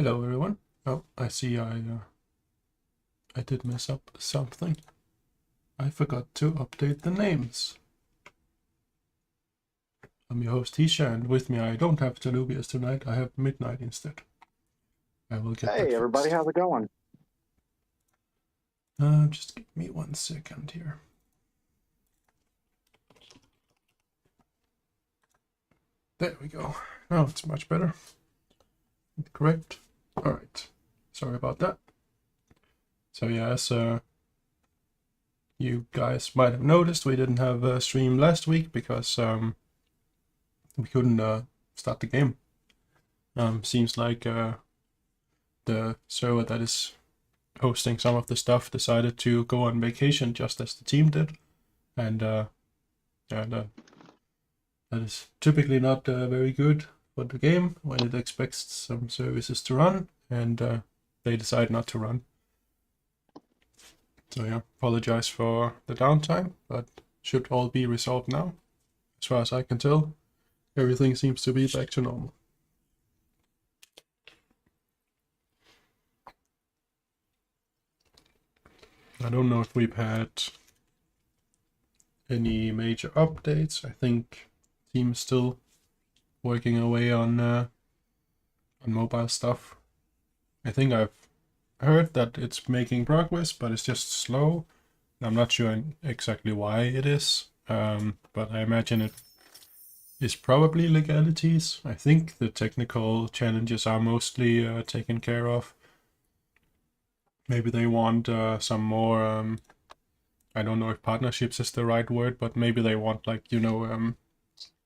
Hello everyone. Oh, I see I did mess up something. I forgot to update the names. I'm your host Tisha, and with me I don't have Tanubius tonight, I have Midnight instead. I will get that Hey everybody, fixed. how's it going? Just give me 1 second here. There we go. Now it's much better. Correct. Alright. Sorry about that. So yeah, as you guys might have noticed, we didn't have a stream last week because we couldn't start the game. Seems like the server that is hosting some of the stuff decided to go on vacation just as the team did, and that is typically not very good for the game when it expects some services to run, and they decide not to run. So yeah, apologize for the downtime, but should all be resolved now. As far as I can tell, everything seems to be back to normal. I don't know if we've had any major updates. I think team is still working away on mobile stuff. I think I've heard that it's making progress, but it's just slow. I'm not sure exactly why it is, but I imagine it is probably legalities. I think the technical challenges are mostly taken care of. Maybe they want some more, I don't know if partnerships is the right word, but maybe they want, like,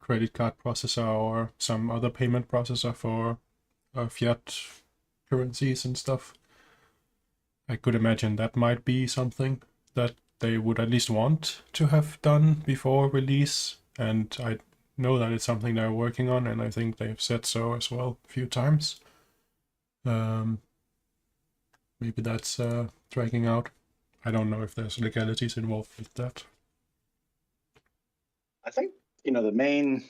credit card processor or some other payment processor for fiat currencies and stuff. I could imagine that might be something that they would at least want to have done before release, and I know that it's something they're working on, and I think they've said so as well a few times. Maybe that's dragging out. I don't know if there's legalities involved with that. I think, the main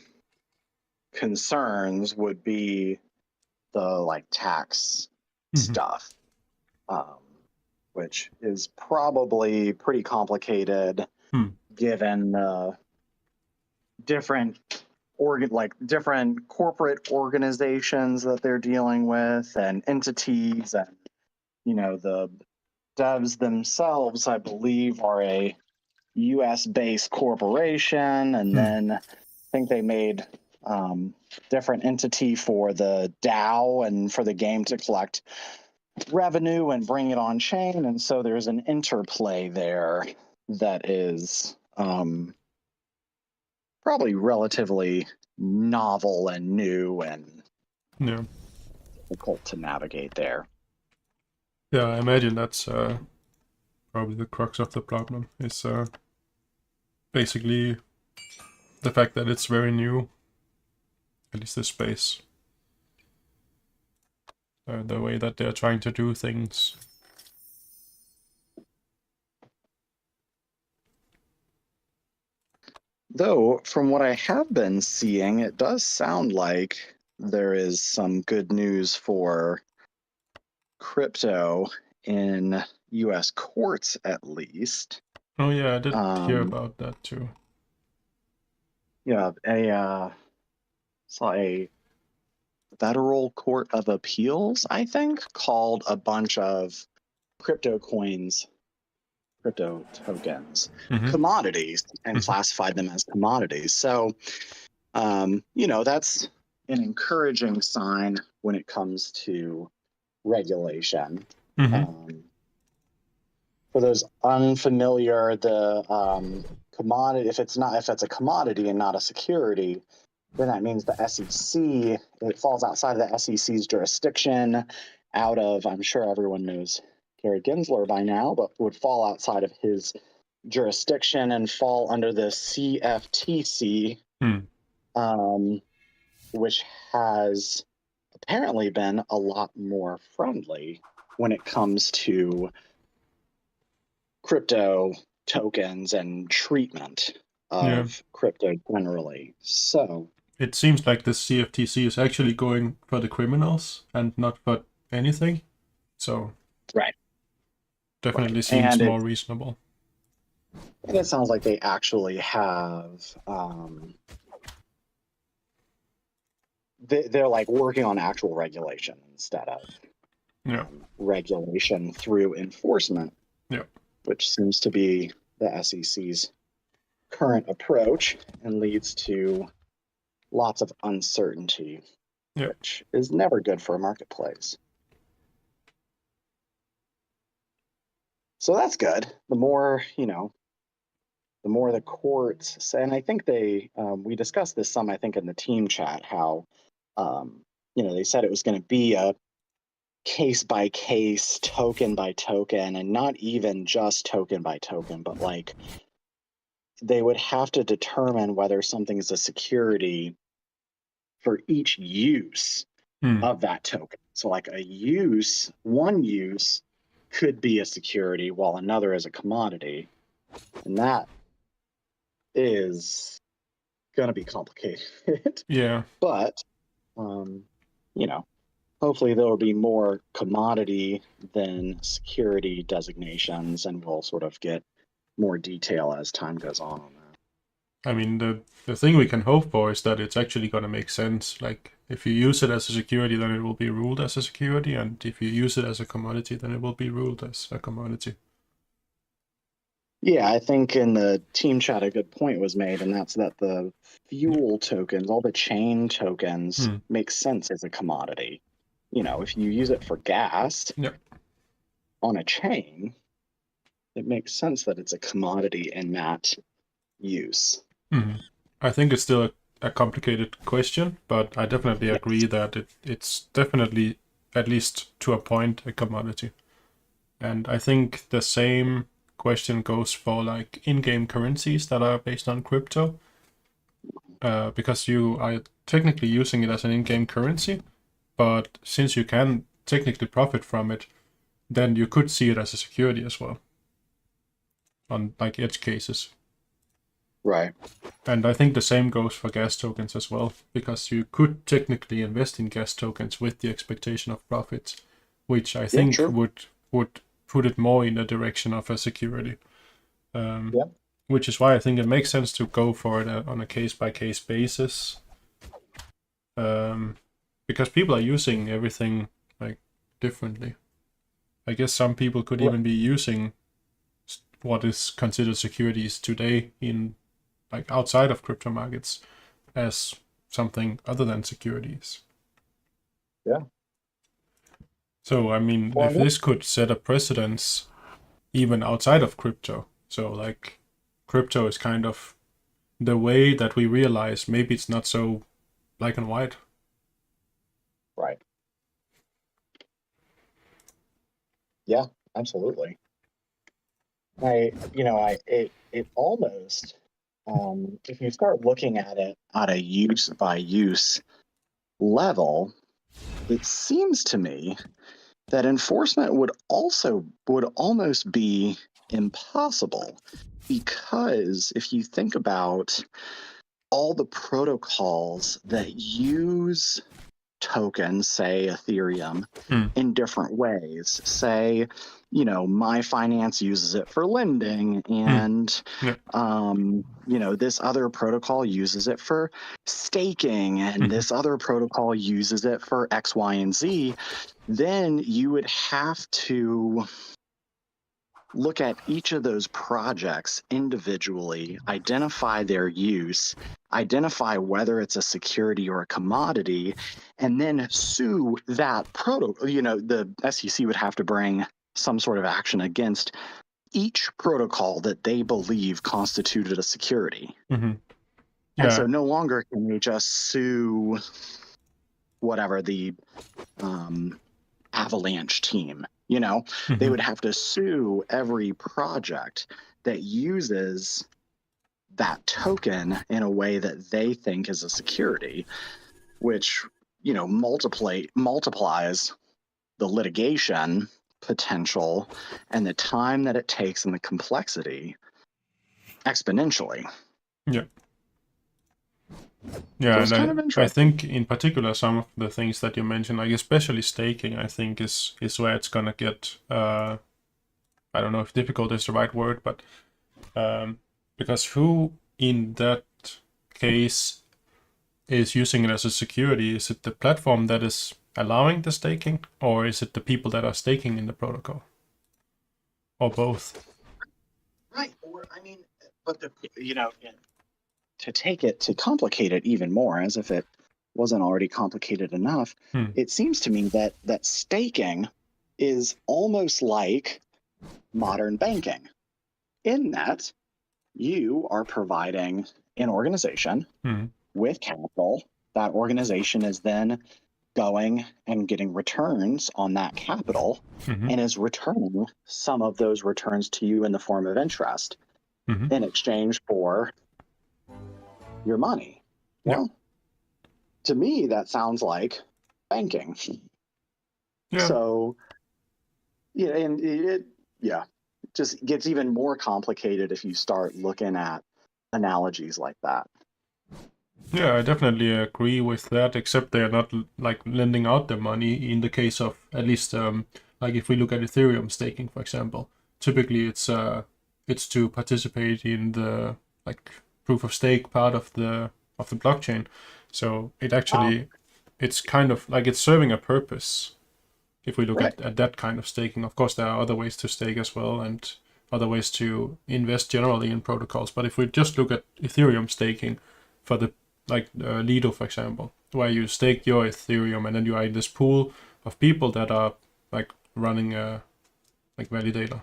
concerns would be the tax stuff, which is probably pretty complicated given different different corporate organizations that they're dealing with and entities, and the devs themselves, I believe, are a US-based corporation, and then I think they made different entity for the DAO and for the game to collect revenue and bring it on chain, and so there's an interplay there that is probably relatively novel and new and difficult to navigate there. Yeah, I imagine that's probably the crux of the problem, is basically the fact that it's very new, at least this space. The way that they're trying to do things. Though, from what I have been seeing, it does sound like there is some good news for crypto in US courts, at least. Oh yeah, I did hear about that too. Yeah, saw a federal court of appeals, I think, called a bunch of crypto coins, crypto tokens, commodities, and classified them as commodities. So, that's an encouraging sign when it comes to regulation. For those unfamiliar, the commodity, if it's a commodity and not a security, then that means the SEC, it falls outside of the SEC's jurisdiction, I'm sure everyone knows Gary Gensler by now, but would fall outside of his jurisdiction and fall under the CFTC, which has apparently been a lot more friendly when it comes to crypto tokens and treatment of crypto generally. So it seems like the CFTC is actually going for the criminals and not for anything. So Right. definitely Right. seems And more reasonable. it sounds like they actually have they're like working on actual regulation instead of Yeah. regulation through enforcement, Yeah. which seems to be the SEC's current approach and leads to lots of uncertainty, Yeah. which is never good for a marketplace. So that's good. The more, the more the courts say, and I think we discussed this some, I think, in the team chat, how, they said it was going to be a case by case, token by token, and not even just token by token, but like they would have to determine whether something is a security for each use of that token. So like one use could be a security while another is a commodity. And that is going to be complicated. Yeah. But, hopefully there will be more commodity than security designations, and we'll sort of get more detail as time goes on that. I mean, the thing we can hope for is that it's actually going to make sense. Like, if you use it as a security, then it will be ruled as a security, and if you use it as a commodity, then it will be ruled as a commodity. Yeah, I think in the team chat a good point was made, and that's that the fuel tokens, all the chain tokens, make sense as a commodity. If you use it for gas on a chain, it makes sense that it's a commodity in that use. I think it's still a complicated question, but I definitely agree that it's definitely, at least to a point, a commodity. And I think the same question goes for like in-game currencies that are based on crypto, because you are technically using it as an in-game currency, but since you can technically profit from it, then you could see it as a security as well on like edge cases. Right. And I think the same goes for gas tokens as well, because you could technically invest in gas tokens with the expectation of profits, which I think would put it more in the direction of a security. Which is why I think it makes sense to go for it on a case-by-case basis. Because people are using everything like differently. I guess some people could even be using what is considered securities today in like outside of crypto markets as something other than securities. Yeah. So, I mean, if this could set a precedence even outside of crypto, so like crypto is kind of the way that we realize maybe it's not so black and white. Right. Yeah, absolutely. It almost, if you start looking at it at a use by use level, it seems to me that enforcement would almost be impossible, because if you think about all the protocols that use tokens, say Ethereum, in different ways. Say, my finance uses it for lending, and this other protocol uses it for staking, and this other protocol uses it for X, Y, and Z. Then you would have to look at each of those projects individually, identify their use, identify whether it's a security or a commodity, and then sue that protocol. The SEC would have to bring some sort of action against each protocol that they believe constituted a security. Yeah. And so no longer can they just sue whatever the Avalanche team. They would have to sue every project that uses that token in a way that they think is a security, which multiplies the litigation potential and the time that it takes and the complexity exponentially. Yeah. Yeah, So and it's kind of I interesting. think in particular some of the things that you mentioned, like especially staking, I think is where it's gonna get I don't know if difficult is the right word, but because who in that case is using it as a security? Is it the platform that is allowing the staking, or is it the people that are staking in the protocol, or both? Right. Or I mean, but to take it to complicate it even more, as if it wasn't already complicated enough, Hmm. it seems to me that staking is almost like modern banking in that you are providing an organization Hmm. with capital. That organization is then going and getting returns on that capital Hmm. and is returning some of those returns to you in the form of interest Hmm. in exchange for your money. Yeah. Well, to me, that sounds like banking. Yeah. So, yeah, and yeah, it just gets even more complicated if you start looking at analogies like that. Yeah, I definitely agree with that, except they are not like lending out their money in the case of at least like if we look at Ethereum staking, for example, typically it's to participate in the like proof of stake part of the blockchain. So it Um, actually it's kind of like it's serving a purpose if we look right. at that kind of staking. Of course there are other ways to stake as well and other ways to invest generally in protocols. But if we just look at Ethereum staking for the like Lido, for example, where you stake your Ethereum and then you are in this pool of people that are like running a like validator.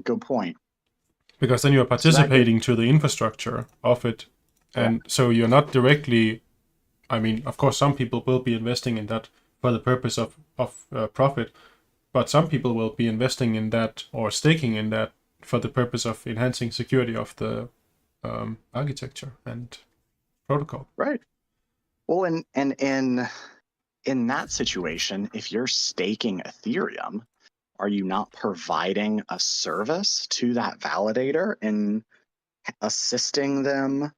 Good point. Because then you're So that gets participating to the infrastructure of it. correct. And so you're not directly, I mean, of course, some people will be investing in that for the purpose of profit, but some people will be investing in that or staking in that for the purpose of enhancing security of the architecture and protocol. Right. Well, and in that situation, if you're staking Ethereum, are you not providing a service to that validator in assisting them?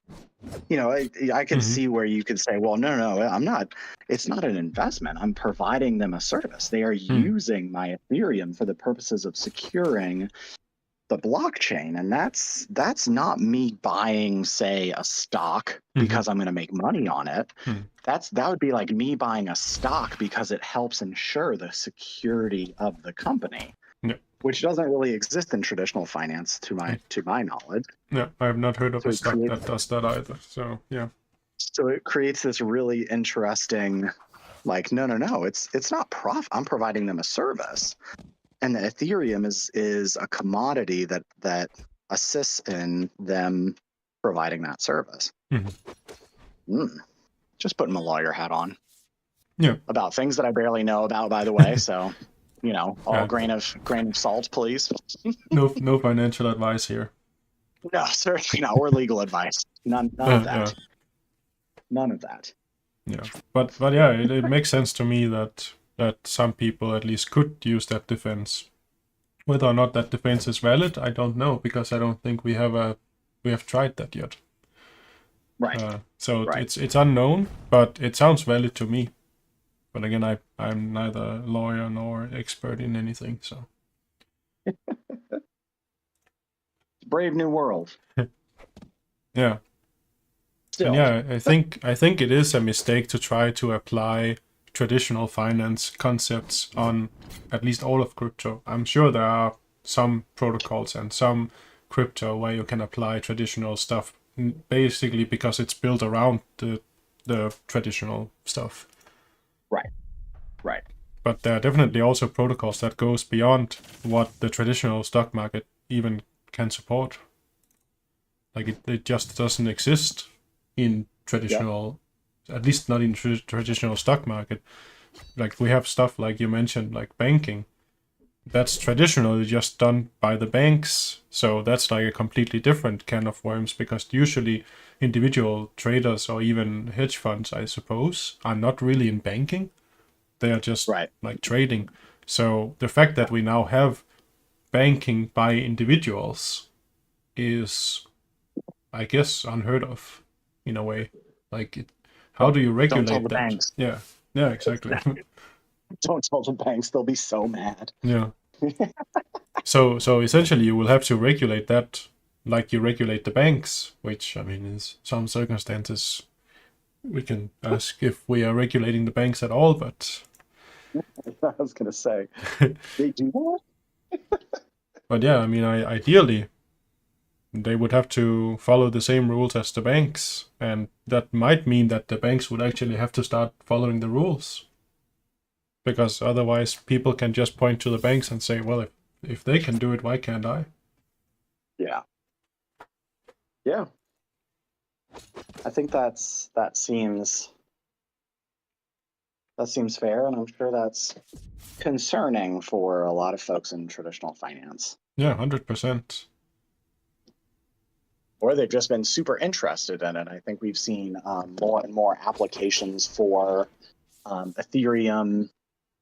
I could Mm-hmm. see where you could say, well, no, I'm not, it's not an investment. I'm providing them a service. They are Mm. using my Ethereum for the purposes of securing the blockchain. And that's not me buying, say, a stock Mm-hmm. because I'm going to make money on it. Mm. That would be like me buying a stock because it helps ensure the security of the company, Yeah. which doesn't really exist in traditional finance to my knowledge. Yeah. I have not heard of So a it stock creates that does that either. So yeah. this really interesting, like, no, it's not profit. I'm providing them a service. And the Ethereum is a commodity that assists in them providing that service. Mm-hmm. Just putting my lawyer hat on Yeah. about things that I barely know about, by the way. So, all Yeah. grain of salt, please. No financial advice here. No, certainly not. Or legal advice. None of Yeah. that. None of that. Yeah. But yeah, it makes sense to me that some people at least could use that defense. Whether or not that defense is valid, I don't know because I don't think we have tried that yet. Right. So Right. it's unknown, but it sounds valid to me. But again, I'm neither lawyer nor expert in anything, so Brave new world. yeah. And Still. yeah, I think it is a mistake to try to apply traditional finance concepts on at least all of crypto. I'm sure there are some protocols and some crypto where you can apply traditional stuff, basically because it's built around the traditional stuff. Right. Right. But there are definitely also protocols that goes beyond what the traditional stock market even can support. Like it just doesn't exist in Yep. traditional, at least not in traditional stock market. Like we have stuff like you mentioned, like banking. That's traditionally just done by the banks. So that's like a completely different can of worms because usually individual traders or even hedge funds, I suppose, are not really in banking. They are just Right. like trading. So the fact that we now have banking by individuals is, I guess, unheard of. in a way. Like, how do you Don't tell regulate the that? banks. Yeah, yeah, exactly. Don't tell the banks. They'll be so mad. Yeah. So essentially, you will have to regulate that like you regulate the banks, which I mean, in some circumstances, we can ask if we are regulating the banks at all, but I was gonna say they do that. but yeah, I mean, ideally, they would have to follow the same rules as the banks, and that might mean that the banks would actually have to start following the rules, because otherwise, people can just point to the banks and say, well, if they can do it, why can't I? Yeah. Yeah. I think that seems fair, and I'm sure that's concerning for a lot of folks in traditional finance. Yeah, 100%. Or they've just been super interested in it. I think we've seen more and more applications for Ethereum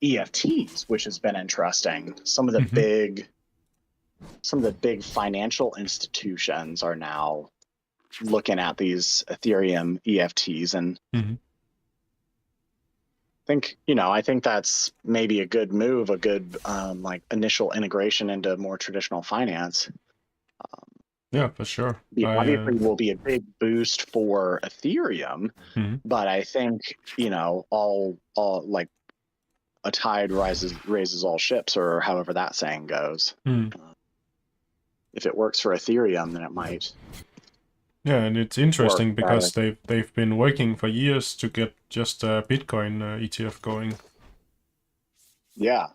EFTs, which has been interesting. Some of the big financial institutions are now looking at these Ethereum EFTs, and I think that's maybe a good move, a good like initial integration into more traditional finance. Yeah, for sure. Obviously will be a big boost for Ethereum, but I think all like a tide raises all ships, or however that saying goes. If it works for Ethereum, then it might. Yeah, and it's interesting because they've been working for years to get just a Bitcoin ETF going. Yeah.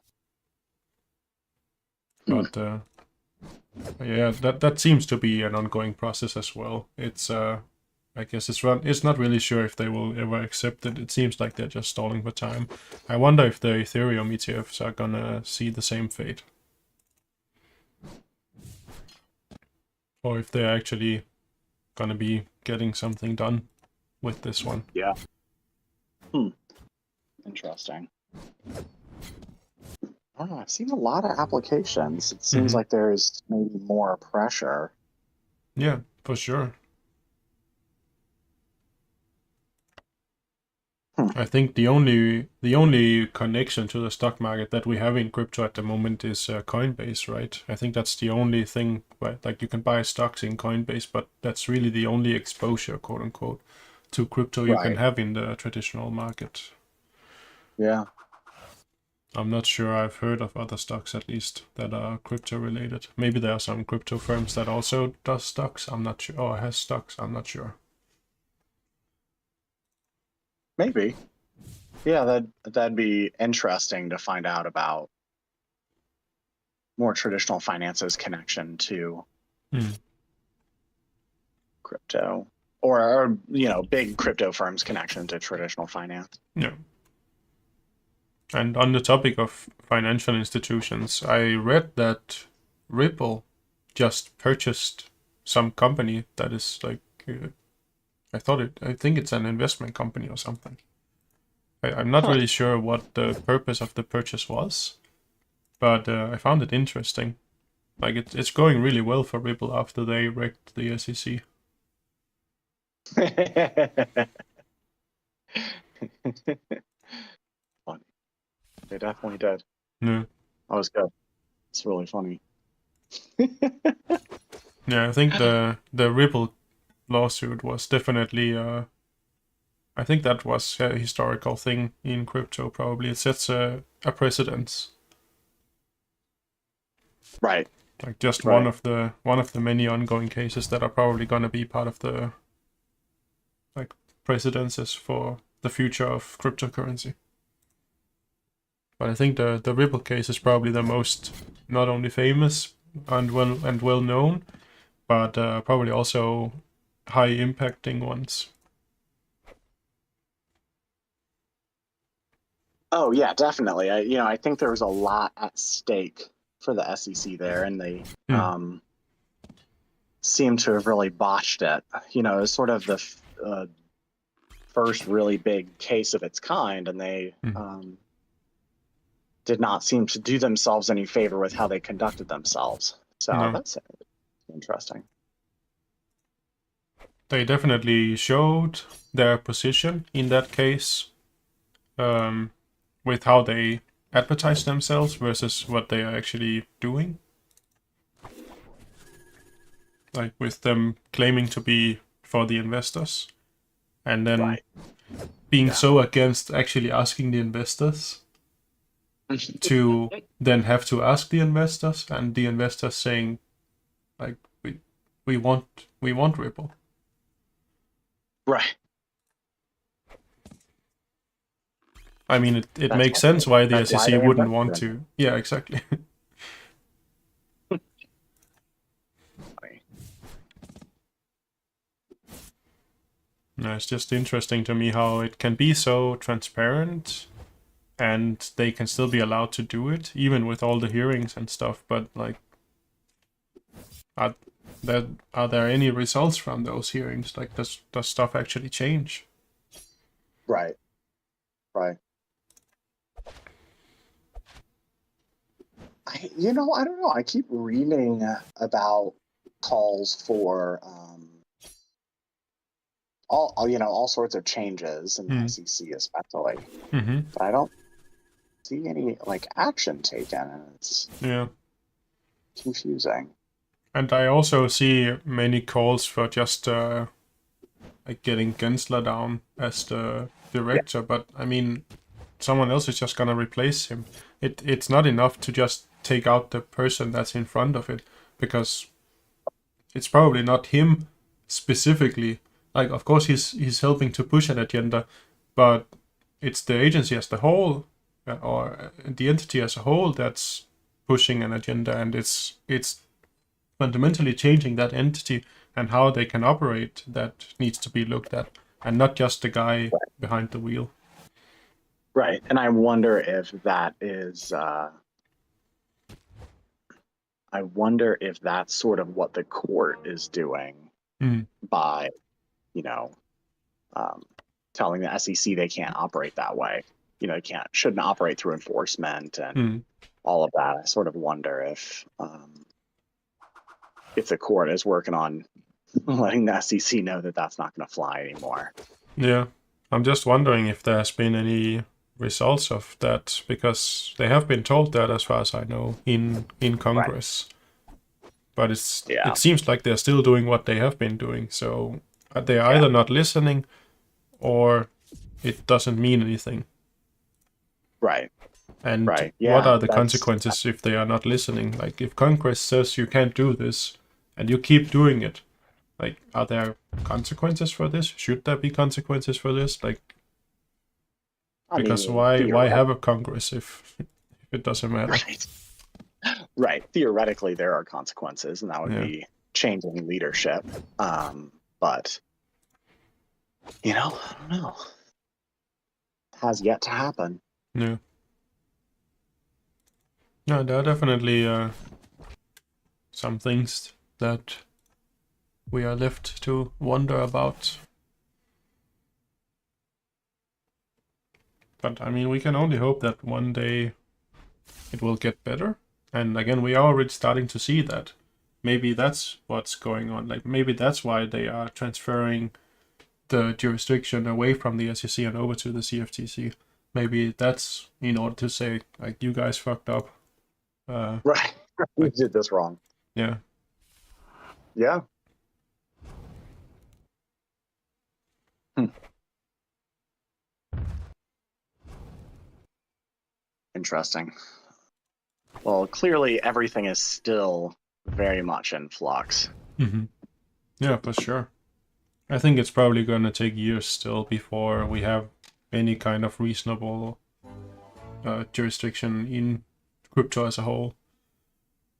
But yeah, that seems to be an ongoing process as well. It's I guess it's not really sure if they will ever accept it. It seems like they're just stalling for time. I wonder if the Ethereum ETFs are gonna see the same fate, or if they're actually gonna be getting something done with this one. Yeah. Interesting. I don't know. I've seen a lot of applications. It seems like there's maybe more pressure. Yeah, for sure. I think the only connection to the stock market that we have in crypto at the moment is Coinbase, right? I think that's the only thing where like you can buy stocks in Coinbase, but that's really the only exposure, quote unquote, to crypto you can have in the traditional market. Yeah. I'm not sure I've heard of other stocks, at least, that are crypto related. Maybe there are some crypto firms that also does stocks. I'm not sure, or has stocks. I'm not sure. Maybe. Yeah, that'd be interesting to find out about more traditional finance's connection to crypto, or big crypto firms' connection to traditional finance. Yeah. And on the topic of financial institutions, I read that Ripple just purchased some company that is like, I think it's an investment company or something. I'm not really sure what the purpose of the purchase was, but I found it interesting. Like it's going really well for Ripple after they wrecked the SEC. Funny. They definitely did. Yeah. That was good. It's really funny. Yeah, I think the Ripple lawsuit was definitely I think that was a historical thing in crypto. Probably it sets a precedence. Right. Like just one of the many ongoing cases that are probably going to be part of the like precedences for the future of cryptocurrency. But I think the Ripple case is probably the most not only famous and well known, but probably also high impacting ones. Oh yeah, definitely. I think there was a lot at stake for the SEC there, and they seem to have really botched it. It was sort of the first really big case of its kind, and they did not seem to do themselves any favor with how they conducted themselves. So that's interesting. they definitely showed their position in that case, with how they advertise themselves versus what they are actually doing. Like with them claiming to be for the investors, and then being so against actually asking the investors to then have to ask the investors, and the investors saying, like, we want Ripple. Right. I mean, it That's makes sense why the that's why SEC they wouldn't invested want in to. Yeah, exactly. it. No, it's just interesting to me how it can be so transparent and they can still be allowed to do it, even with all the hearings and stuff. But, like, are there any results from those hearings? Like, does stuff actually change? Right. Right. I don't know. I keep reading about calls for all sorts of changes in the SEC, especially. Mm-hmm. But I don't see any like action taken, and it's confusing. And I also see many calls for just like getting Gensler down as the director, but I mean, someone else is just gonna replace him. It's not enough to just take out the person that's in front of it, because it's probably not him specifically. Like, of course, he's helping to push an agenda, but it's the agency as the whole, or the entity as a whole, that's pushing an agenda, and it's fundamentally changing that entity and how they can operate that needs to be looked at, and not just the guy behind the wheel. Right. And I wonder if that is I wonder if that's sort of what the court is doing by, telling the SEC they can't operate that way. They shouldn't operate through enforcement and all of that. I sort of wonder if the court is working on letting the SEC know that that's not going to fly anymore. Yeah, I'm just wondering if there's been any results of that, because they have been told that, as far as I know, in Congress. But it seems like they're still doing what they have been doing. So they're either not listening, or it doesn't mean anything. Right. And right. What are the consequences if they are not listening? Like, if Congress says you can't do this, and you keep doing it, like, are there consequences for this? Should there be consequences for this? Like, because why have a Congress if it doesn't matter? Right. Right. Theoretically, there are consequences, and that would be changing leadership. But I don't know. Has yet to happen. Yeah. Yeah, there are definitely some things that we are left to wonder about. But I mean, we can only hope that one day it will get better. And again, we are already starting to see that. Maybe that's what's going on. Like, maybe that's why they are transferring the jurisdiction away from the SEC and over to the CFTC. Maybe that's in order to say, like, you guys fucked up. Right. We did this wrong. Yeah. Yeah. Interesting. Well, clearly everything is still very much in flux. Mm-hmm. Yeah, for sure. I think it's probably going to take years still before we have any kind of reasonable jurisdiction in crypto as a whole.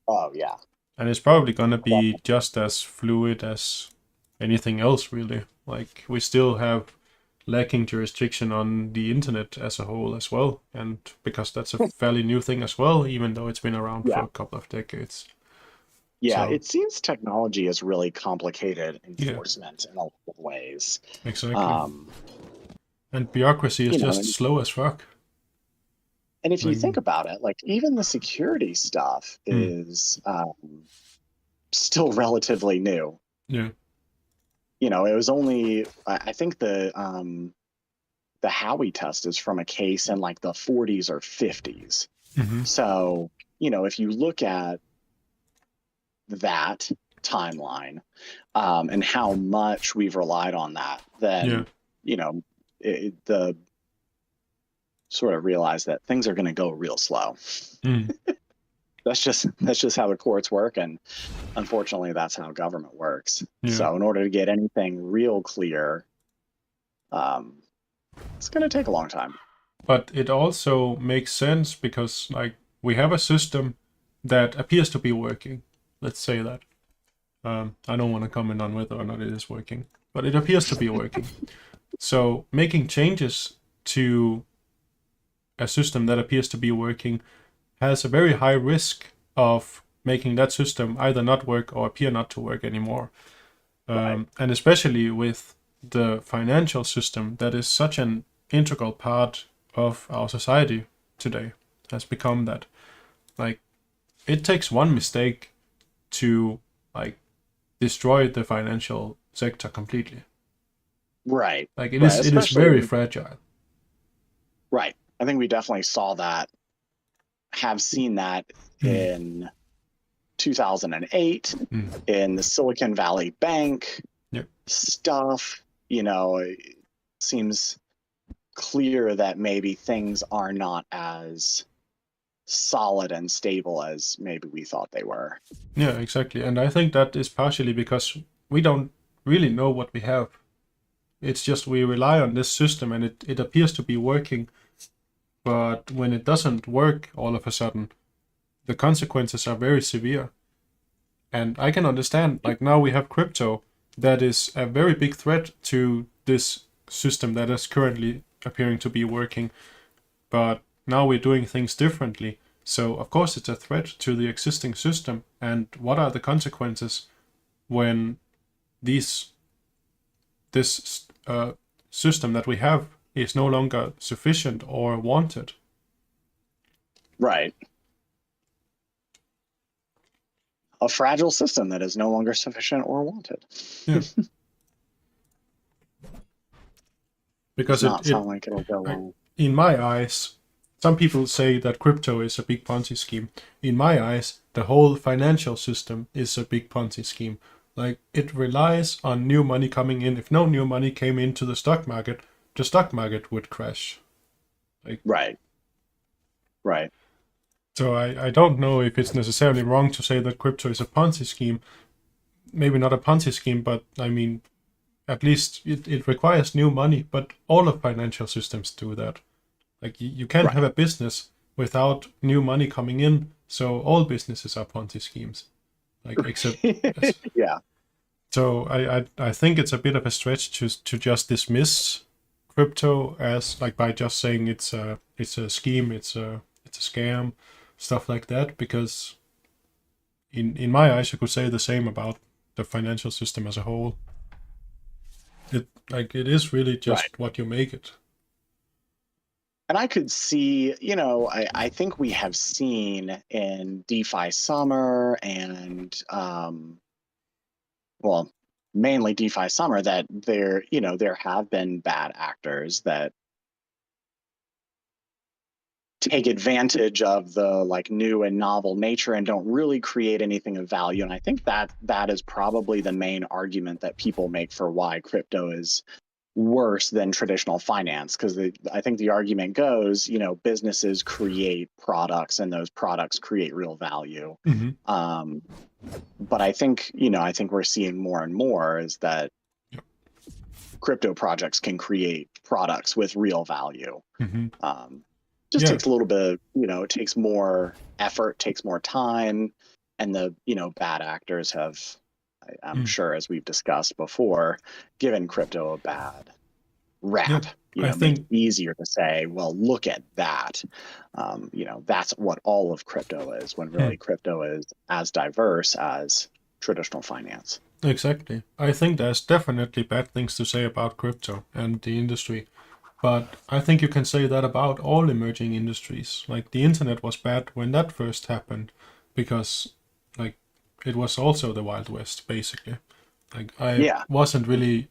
Oh, yeah. And it's probably going to be just as fluid as anything else, really. Like, we still have lacking jurisdiction on the internet as a whole as well. And because that's a fairly new thing as well, even though it's been around for a couple of decades. Yeah, it seems technology is really complicated enforcement in a lot of ways. Exactly. And bureaucracy is just slow as fuck. And if you think about it, like, even the security stuff is still relatively new. Yeah. you know, it was only, I think the Howey test is from a case in like the 40s or 50s. Mm-hmm. So, you know, if you look at that timeline and how much we've relied on that, then, Yeah. you know, the sort of realize that things are going to go real slow. Mm. That's just how the courts work, and unfortunately, that's how government works. Yeah. So, in order to get anything real clear, it's going to take a long time. But it also makes sense because, like, we have a system that appears to be working. Let's say that. I don't want to comment on whether or not it is working, but it appears to be working. So making changes to a system that appears to be working has a very high risk of making that system either not work or appear not to work anymore. Right. And especially with the financial system that is such an integral part of our society today, has become that. Like, it takes one mistake to, like, destroy the financial sector completely. Right. Like, it Right. is very Especially, fragile. right. I think we definitely saw that, have seen that in 2008 Mm. in the Silicon Valley Bank Yep. stuff. You know, it seems clear that maybe things are not as solid and stable as maybe we thought they were. Yeah, exactly. And I think that is partially because we don't really know what we have. It's just we rely on this system and it appears to be working. But when it doesn't work all of a sudden, the consequences are very severe. And I can understand, like, now we have crypto that is a very big threat to this system that is currently appearing to be working. But now we're doing things differently. So, of course, it's a threat to the existing system. And what are the consequences when this system that we have is no longer sufficient or wanted? Right. A fragile system that is no longer sufficient or wanted. Yeah. Because Does not sound like it'll go like, well. in my eyes, some people say that crypto is a big Ponzi scheme. In my eyes, the whole financial system is a big Ponzi scheme. Like, it relies on new money coming in. If no new money came into the stock market would crash. Like, Right. Right. so I don't know if it's necessarily wrong to say that crypto is a Ponzi scheme. Maybe not a Ponzi scheme, but I mean, at least it requires new money. But all of financial systems do that. Like, you can't Right. have a business without new money coming in. So all businesses are Ponzi schemes. Like, except Yeah. so I think it's a bit of a stretch to just dismiss crypto as, like, by just saying it's a scheme, it's a scam, stuff like that, because in my eyes you could say the same about the financial system as a whole. It is really just Right. what you make it. And I could see, you know, I think we have seen in DeFi Summer and, well, mainly DeFi Summer, that there, you know, there have been bad actors that take advantage of the like new and novel nature and don't really create anything of value. And I think that is probably the main argument that people make for why crypto is worse than traditional finance, because I think the argument goes, you know, businesses create products and those products create real value. Mm-hmm. But I think, you know, I think we're seeing more and more is that Yep. crypto projects can create products with real value. Mm-hmm. Just Yeah. takes a little bit, you know, it takes more effort, takes more time, and the, you know, bad actors have, I'm sure, as we've discussed before, given crypto a bad rap. Yeah. You I know, make think it easier to say, well, look at that. You know, that's what all of crypto is, when really crypto is as diverse as traditional finance. exactly. I think there's definitely bad things to say about crypto and the industry. But I think you can say that about all emerging industries. Like, the internet was bad when that first happened because, like, it was also the Wild West, basically. Like I Yeah. wasn't really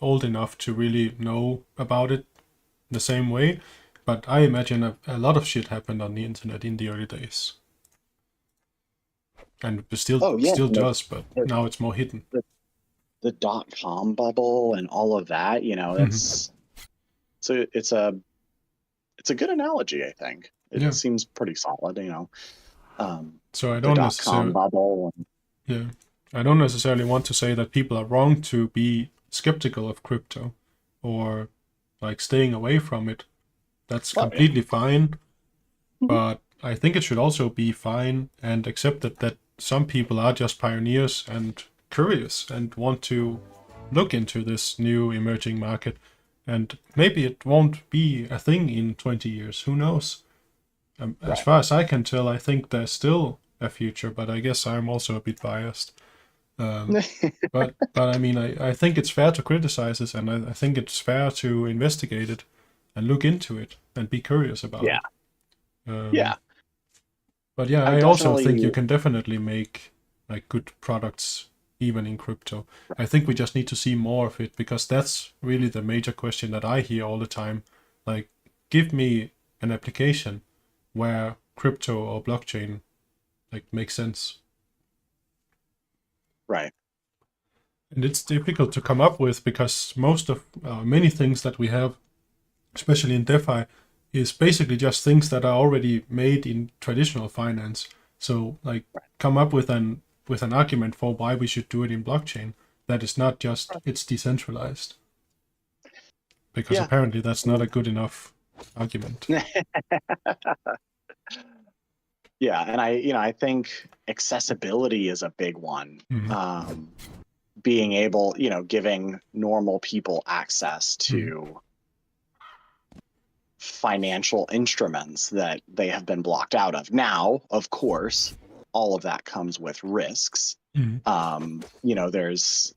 old enough to really know about it the same way, but I imagine a lot of shit happened on the internet in the early days, and it Oh yeah. still does, but The, now it's more hidden. the dot-com bubble and all of that, Hmm. it's a good analogy, I think. It Yeah. seems pretty solid, So I the don't dot-com necessarily, bubble. yeah, I don't necessarily want to say that people are wrong to be skeptical of crypto, or like staying away from it. That's Oh yeah. completely fine. Mhm. But I think it should also be fine and accepted that some people are just pioneers and curious and want to look into this new emerging market. And maybe it won't be a thing in 20 years. Who knows? As Right. far as I can tell, I think there's still a future, but I guess I'm also a bit biased. Um, but I mean, I think it's fair to criticize this, and I think it's fair to investigate it and look into it and be curious about Yeah. it. Um, Yeah. But yeah, I I also think you definitely. can definitely make like good products even in crypto. I think we just need to see more of it because that's really the major question that I hear all the time. Like, give me an application where crypto or blockchain like makes sense. Right. And it's difficult to come up with because most of many things that we have, especially in DeFi, is basically just things that are already made in traditional finance. So like come up with an argument for why we should do it in blockchain that is not just it's decentralized. Because Yeah. apparently that's not a good enough argument. Yeah, and I think accessibility is a big one. Mm-hmm. Being able, giving normal people access Mm-hmm. to financial instruments that they have been blocked out of. Now, of course, all of that comes with risks. Mm-hmm. There's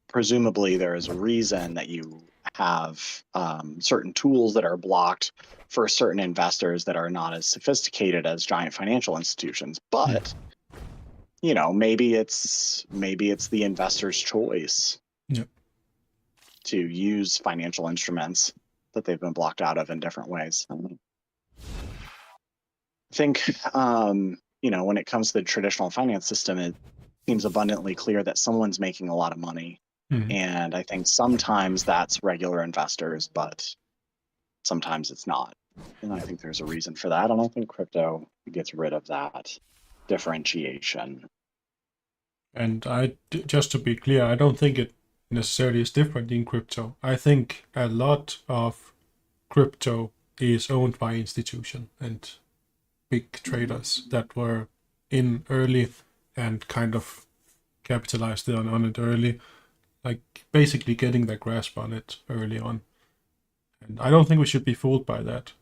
presumably there is a reason that you have certain tools that are blocked for certain investors that are not as sophisticated as giant financial institutions. But maybe it's the investor's choice Yeah. to use financial instruments that they've been blocked out of in different ways. I think when it comes to the traditional finance system, it seems abundantly clear that someone's making a lot of money. Mm-hmm. And I think sometimes that's regular investors, but sometimes it's not. And I think there's a reason for that. And I think crypto gets rid of that differentiation. And just to be clear, I don't think it necessarily is different in crypto. I think a lot of crypto is owned by institution and big traders that were in early and kind of capitalized on it early, like basically getting their grasp on it early on. And I don't think we should be fooled by that.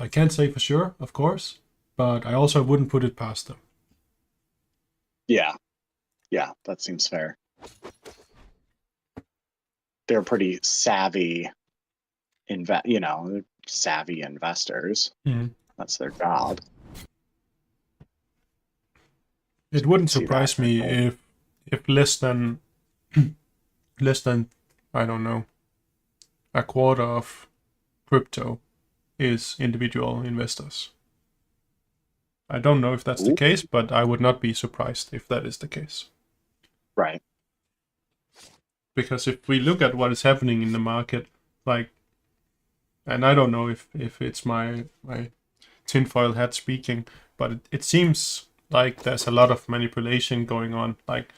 I can't say for sure, of course, but I also wouldn't put it past them. Yeah. Yeah, that seems fair. They're pretty savvy savvy investors. Mm-hmm. That's their job. It wouldn't See that. surprise me if less than less than I don't know a quarter of crypto is individual investors. I don't know if that's the Ooh, case, but I would not be surprised if that is the case. right. Because if we look at what is happening in the market, like, and I don't know if it's my tinfoil hat speaking, but it seems like there's a lot of manipulation going on. Like,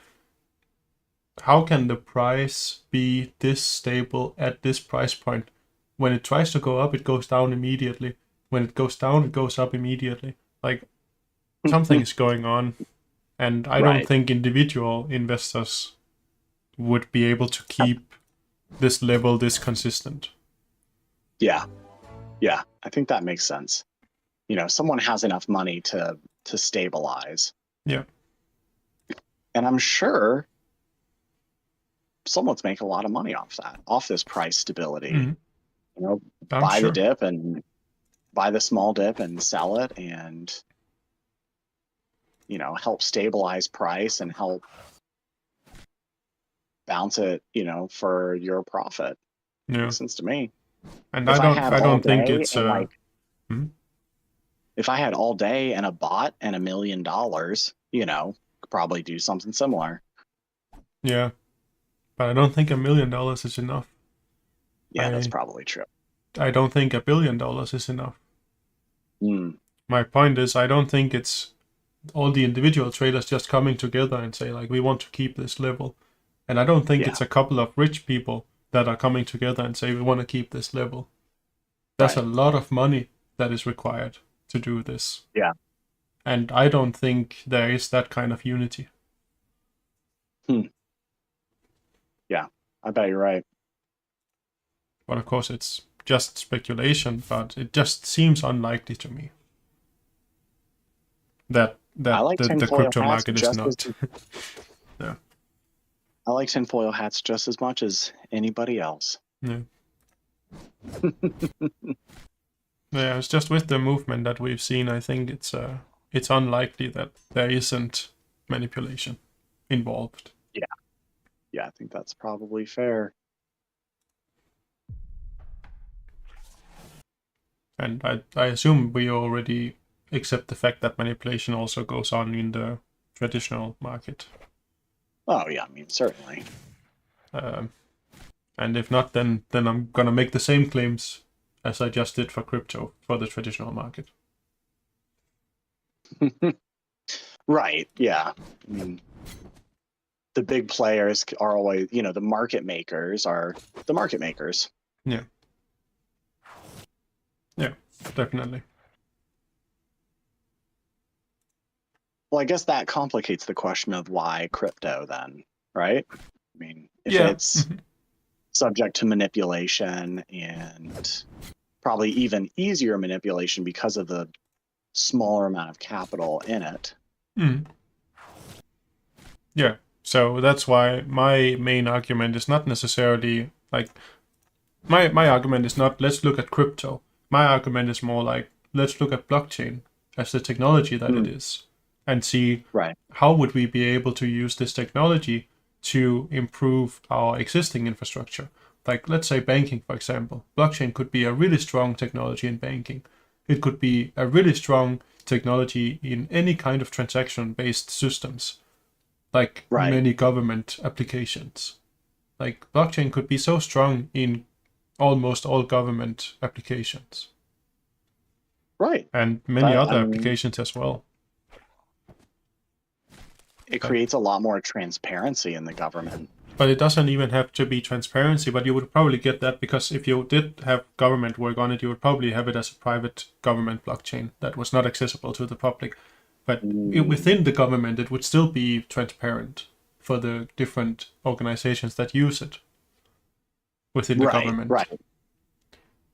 how can the price be this stable at this price point? When it tries to go up, it goes down immediately. When it goes down, it goes up immediately. Like, something is going on, and I don't Right. think individual investors would be able to keep this level this consistent. Yeah. Yeah. I think that makes sense. Someone has enough money to stabilize. Yeah. And I'm sure someone's making a lot of money off this price stability. Mhm. I'm Buy the sure. dip and buy the small dip and sell it and help stabilize price and help bounce it, for your profit. Yeah. Makes sense to me. And If I don't think day it's and hmm? if I had all day and a bot and $1 million, could probably do something similar. Yeah. But I don't think $1 million is enough. Yeah, that's probably true. I don't think $1 billion is enough. My point is, I don't think it's all the individual traders just coming together and say, like, we want to keep this level. And I don't think it's a couple of rich people that are coming together and say, we want to keep this level. There's a lot of money that is required to do this. Yeah. And I don't think there is that kind of unity. Yeah, I bet you're right. But of course, it's just speculation, but it just seems unlikely to me that the crypto market is not. Yeah. I like tinfoil hats just as much as anybody else. Yeah. Yeah, it's just with the movement that we've seen, I think it's unlikely that there isn't manipulation involved. Yeah, I think that's probably fair. And I assume we already accept the fact that manipulation also goes on in the traditional market. Oh yeah, I mean, certainly. And if not, then I'm gonna make the same claims as I just did for crypto for the traditional market. Right. Yeah. I mean, the big players are always, the market makers are the market makers. Yeah. Yeah, definitely. Well, I guess that complicates the question of why crypto then, right? I mean, if it's subject to manipulation and probably even easier manipulation because of the smaller amount of capital in it. Yeah, so that's why my main argument is not necessarily like my argument is not let's look at crypto. My argument is more like let's look at blockchain as the technology that it is and see how would we be able to use this technology to improve our existing infrastructure. Like, let's say banking, for example. Blockchain could be a really strong technology in banking. It could be a really strong technology in any kind of transaction-based systems, like many government applications. Like, blockchain could be so strong in almost all government applications. Right. And many other applications as well. It creates a lot more transparency in the government. But it doesn't even have to be transparency, but you would probably get that because if you did have government work on it, you would probably have it as a private government blockchain that was not accessible to the public. But within the government, it would still be transparent for the different organizations that use it within the government. Right.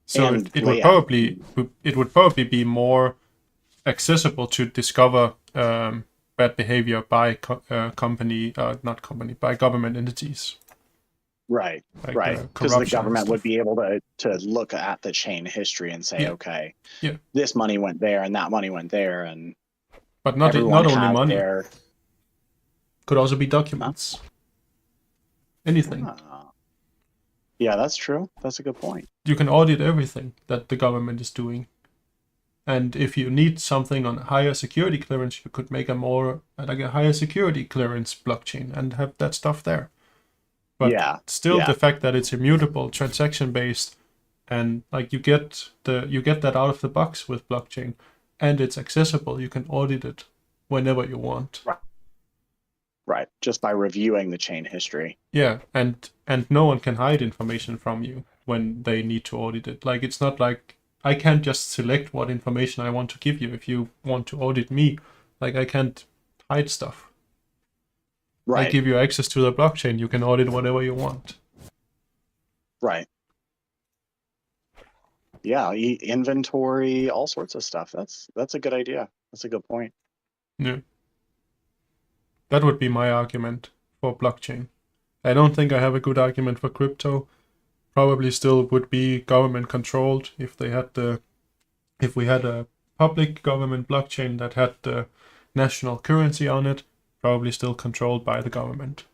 So it would probably be more accessible to discover bad behavior by by government entities. Right, right. Because the government would be able to look at the chain history and say, okay, this money went there and that money went there, and but not only money. Could also be documents. Anything. Yeah, that's true. That's a good point. You can audit everything that the government is doing. And if you need something on higher security clearance, you could make a higher security clearance blockchain and have that stuff there. But the fact that it's immutable, transaction based, and like you get that out of the box with blockchain, and it's accessible. You can audit it whenever you want. Right. Just by reviewing the chain history. Yeah, and no one can hide information from you when they need to audit it. Like it's not like I can't just select what information I want to give you if you want to audit me. Like I can't hide stuff. Right. I give you access to the blockchain. You can audit whatever you want. Right. Yeah, inventory, all sorts of stuff. That's a good idea. That's a good point. Yeah. That would be my argument for blockchain. I don't think I have a good argument for crypto. Probably still would be government controlled if we had a public government blockchain that had the national currency on it, probably still controlled by the government.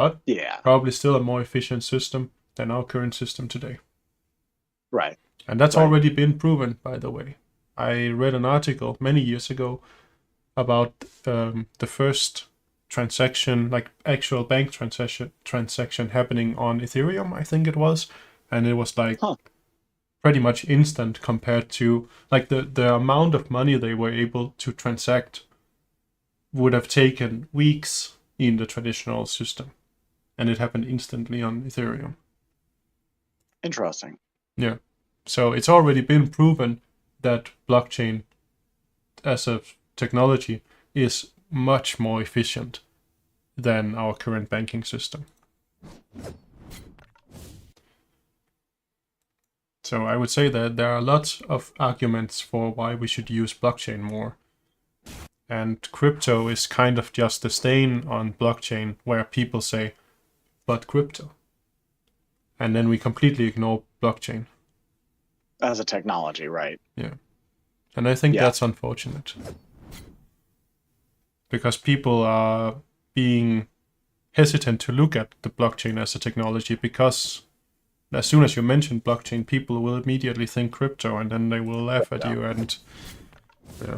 but Yeah. probably still a more efficient system than our current system today. Right. And that's Right. already been proven, by the way. I read an article many years ago about the first transaction, like actual bank transaction happening on Ethereum, I think it was. And it was like pretty much instant compared to like the amount of money they were able to transact would have taken weeks in the traditional system. And it happened instantly on Ethereum. Interesting. Yeah. So it's already been proven that blockchain as a technology is much more efficient than our current banking system. So I would say that there are lots of arguments for why we should use blockchain more. And crypto is kind of just a stain on blockchain where people say, but crypto. And then we completely ignore blockchain. As a technology, right? Yeah. And I think that's unfortunate. Because people are being hesitant to look at the blockchain as a technology because as soon as you mention blockchain, people will immediately think crypto and then they will laugh at you and yeah.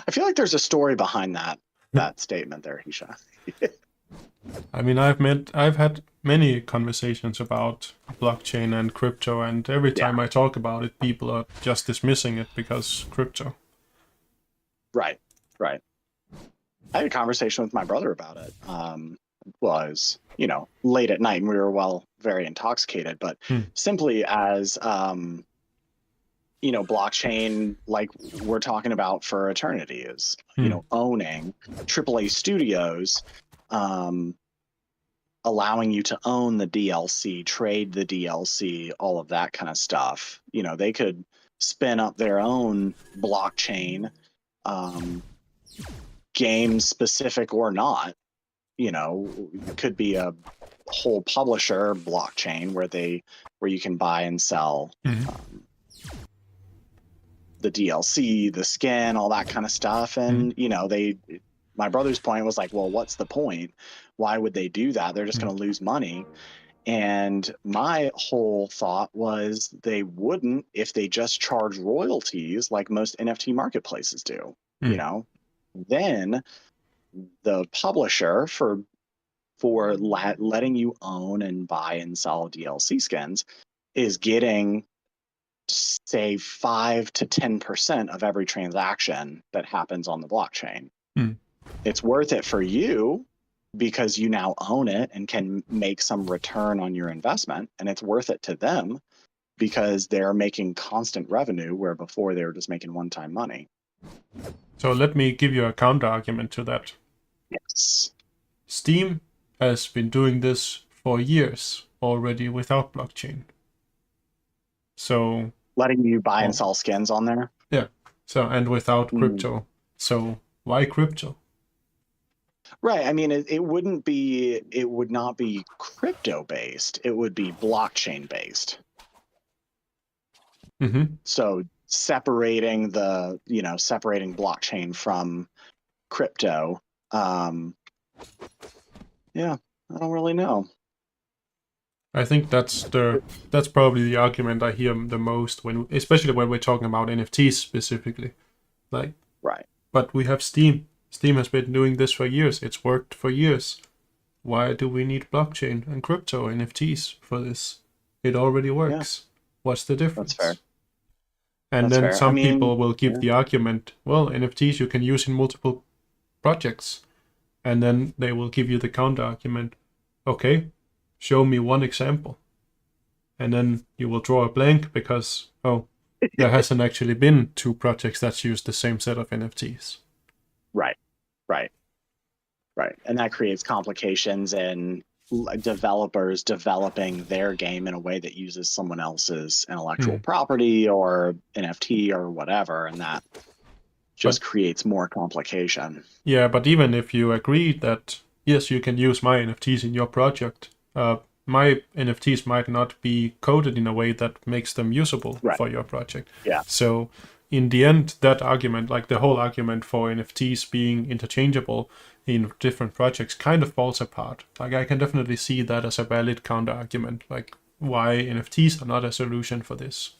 I feel like there's a story behind that statement there, Hisha. I mean, I've had many conversations about blockchain and crypto, and every time I talk about it, people are just dismissing it because crypto. Right. I had a conversation with my brother about it. Was late at night and we were very intoxicated, but simply as blockchain, like we're talking about for eternity, is owning AAA studios, allowing you to own the DLC, trade the DLC, all of that kind of stuff. They could spin up their own blockchain, game specific or not. It could be a whole publisher blockchain where you can buy and sell the DLC, the skin, all that kind of stuff. And my brother's point was like, well, what's the point? Why would they do that? They're just going to lose money. And my whole thought was they wouldn't if they just charge royalties like most NFT marketplaces do. Then the publisher for letting you own and buy and sell DLC skins is getting, say, 5 to 10% of every transaction that happens on the blockchain. It's worth it for you because you now own it and can make some return on your investment, and it's worth it to them because they're making constant revenue where before they were just making one-time money. So let me give you a counter argument to that. Yes. Steam has been doing this for years already without blockchain. So letting you buy and sell skins on there? Yeah. So and without crypto. So why crypto? Right. I mean, it would not be crypto based. It would be blockchain based. So separating blockchain from crypto. Yeah, I don't really know. I think that's probably the argument I hear the most especially when we're talking about NFTs specifically. Like, right. But we have Steam. Steam has been doing this for years. It's worked for years. Why do we need blockchain and crypto NFTs for this? It already works. Yeah. What's the difference? That's fair. And then some people will give the argument, well, NFTs you can use in multiple projects. And then they will give you the counter argument, okay, show me one example. And then you will draw a blank because, there hasn't actually been 2 projects that use the same set of NFTs. Right. And that creates complications in developers developing their game in a way that uses someone else's intellectual property or NFT or whatever, and that just creates more complication. Yeah, but even if you agree that, yes, you can use my NFTs in your project, my NFTs might not be coded in a way that makes them usable for your project. Yeah. So in the end, that argument, like the whole argument for NFTs being interchangeable, in different projects kind of falls apart. Like I can definitely see that as a valid counter argument, like why NFTs are not a solution for this.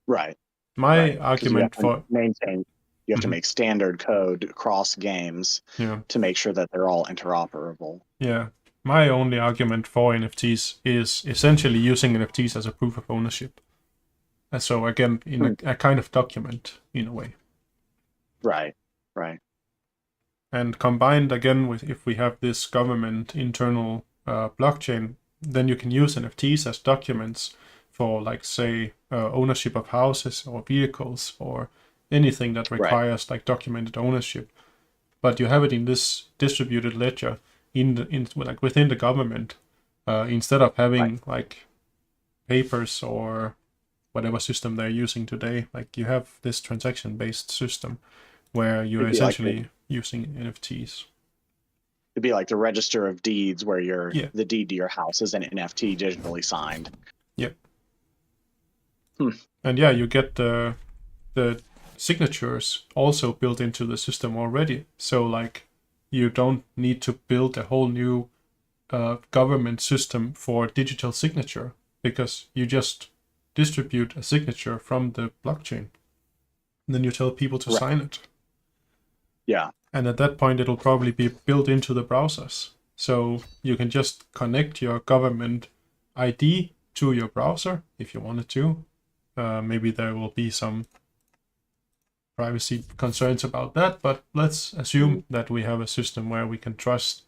Right. My Right. 'Cause you have argument to for maintain, you have to Mhm. make standard code across games yeah. to make sure that they're all interoperable. Yeah. My only argument for NFTs is essentially using NFTs as a proof of ownership. And so again, in a kind of document in a way. Right. Right. And combined again with if we have this government internal blockchain, then you can use NFTs as documents for, like, say, ownership of houses or vehicles or anything that requires like documented ownership. But you have it in this distributed ledger like within the government, instead of having like papers or whatever system they're using today. Like you have this transaction-based system where you're It'd be like essentially using NFTs. It'd be like the register of deeds where Yeah. the deed to your house is an NFT digitally signed. Yep. Hmm. And yeah, you get the signatures also built into the system already. So like you don't need to build a whole new government system for digital signature, because you just distribute a signature from the blockchain. And then you tell people to sign it. Yeah. And at that point, it'll probably be built into the browsers. So you can just connect your government ID to your browser if you wanted to. Maybe there will be some privacy concerns about that, but let's assume that we have a system where we can trust